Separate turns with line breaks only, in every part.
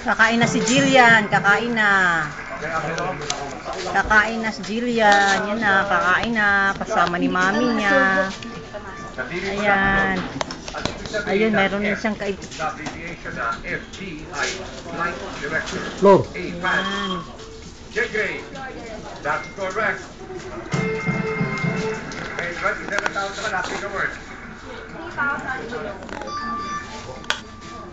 Kakain na si Jillian, kakain na. Kakain na si Jillian, yan na, kakain na, kasama ni mami niya. Ayan. Ayun, meron din siyang
Floor.
Ayan.
That's correct. Okay, 27,000 ka na, pick a word.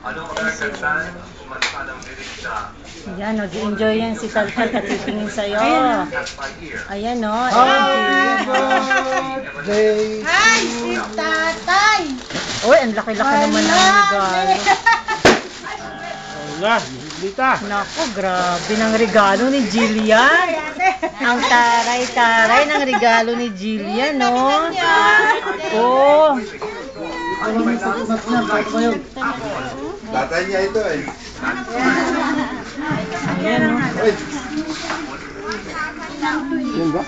Ano ang nagkagdan kumanta ng lyrics sa
Ayan, nag-enjoy yan si Taltal at titingin sa'yo. Ayan, no.
Happy birthday.
Ay, si tatay!
Uy, ang laki-laki naman ng regalo.
Wala, Lita.
Naku, grabe ng regalo ni Jillian. Ang taray-taray ng regalo ni Jillian, no? Oh.
Tatay niya ito eh.
Ayan, no?
Yan ba?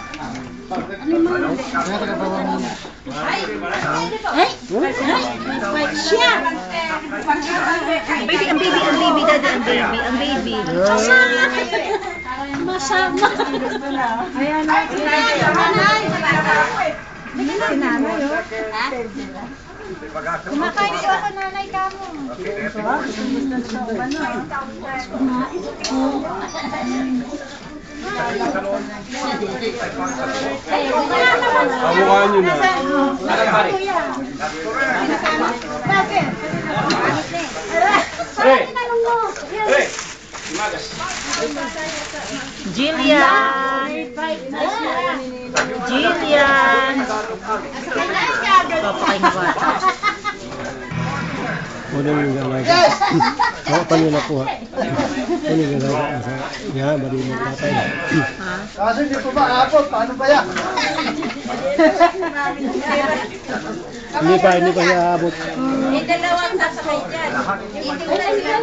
Siya!
Baby, ang baby, daddy, ang baby.
Masama! Ayan na. Nanay! Si nanay, oh. Kumakain siya ako, nanay ka mo.
Kamukha nyo na.
Bakit?
Hey! Hey!
Jillian! Jillian! Papakain ko.
Wala yung galaga. Ako pa nila po ha. Ano yung galaga? Yan, bali mo tatay.
Kaso hindi po ba abot? Paano ba yan?
Hindi pa iaabot.
May dalawang sasakay dyan. Hindi ko na sila.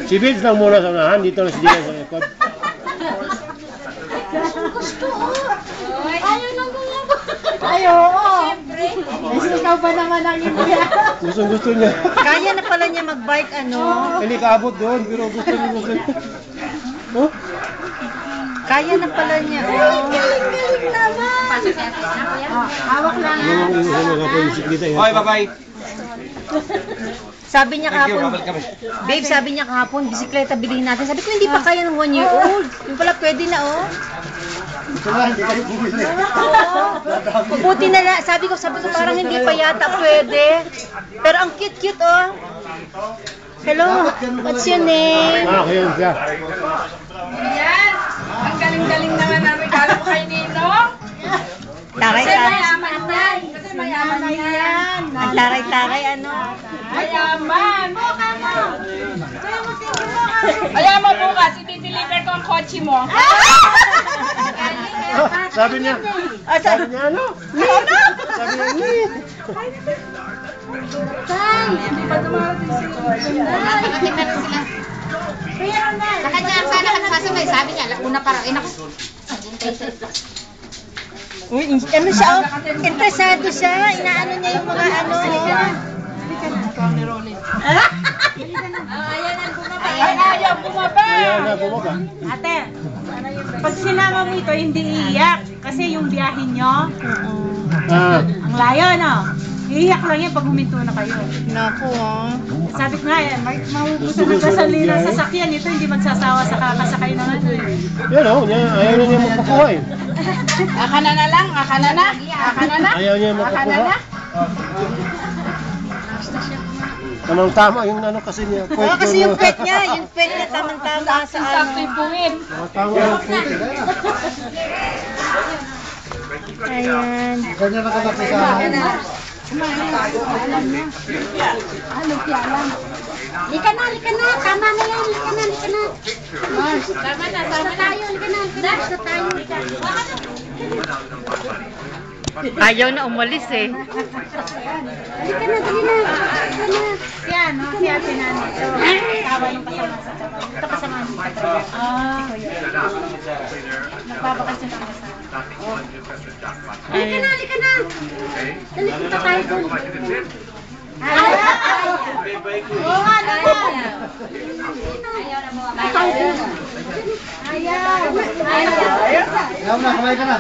Si Vince lang muna sa unahan, dito lang si Jillian sa likod.
Gusto, oh. Ayaw nang gumaba. Ay, oo. Siyempre. Ikaw ba naman ang ibuya?
Gusto niya.
Kaya na pala niya mag-bike, ano?
Hindi kaabot doon, pero gusto niya. Oh?
Kaya na pala niya, oh.
Galing naman. Hawak lang.
Okay, bye-bye.
Sabi niya kahapon, babe, sabi niya kahapon, bisikleta bilhin natin. Sabi ko, hindi pa kaya ng 1 year old. Yung pala, pwede na, oh.
Ito na, hindi kayo bumili.
Mabuti na lang. Sabi ko, parang hindi pa yata pwede. Pero ang cute-cute, oh. Hello, what's your name?
Ah, kaya siya.
Yan. Ang galing-galing naman ang regalo ko kay Ninong.
Taray-taray.
Mayaman yan. Kasi mayaman yan.
Ang taray-taray, ano?
Mayaman. Ayaw mo bukas, i-deliver ko ang kotse mo.
Sabi niya ano? Sabi niya ni.
Hindi pa dumarating sila.
Sa kanya, sana ka sasabay. Sabi niya, una parang, eh naku.
Ano siya, oh? Interesado siya. Inaano niya yung mga ano.
Ayaw bumaba.
Kaya na bumaba.
Ate, pag sinama mo ito, hindi iiyak. Kasi yung biyahe nyo,
Ah,
ang layo, no? Iiyak lang yan pag huminto na kayo.
Naku, oh.
Sabi ko nga, mahubusan ng gasolina sa sasakyan. Ito hindi magsasawa sa kakasakay ng ano.
yan o, ayaw niya magpakuha eh.
Aka na lang, aka na na. Aka na na.
Ayaw niya magpakuha. Tamang-tama yung ano kasi niya.
Oh, kasi yung pet niya tamang-tama sa ano.
Sakto yung puwin.
Tama yung puti.
Ayan.
Ganyan na ka sa amin.
Lika na. Tama na yan. Lika na. Tama na. Tayo. Lika na. Basta tayo.
Ayaw na umalis eh.
Lika na. Dali na.
Siya, no? Si ate nani. Tawa nung kasama sa trabaho. Ito kasama nung katrabaho. Si Kuya. Nagbabakasyon ang kasama.
Lika na. Dali punta tayo doon. Oo nga naman. Ayaw.
Ayaw na, kumain ka na.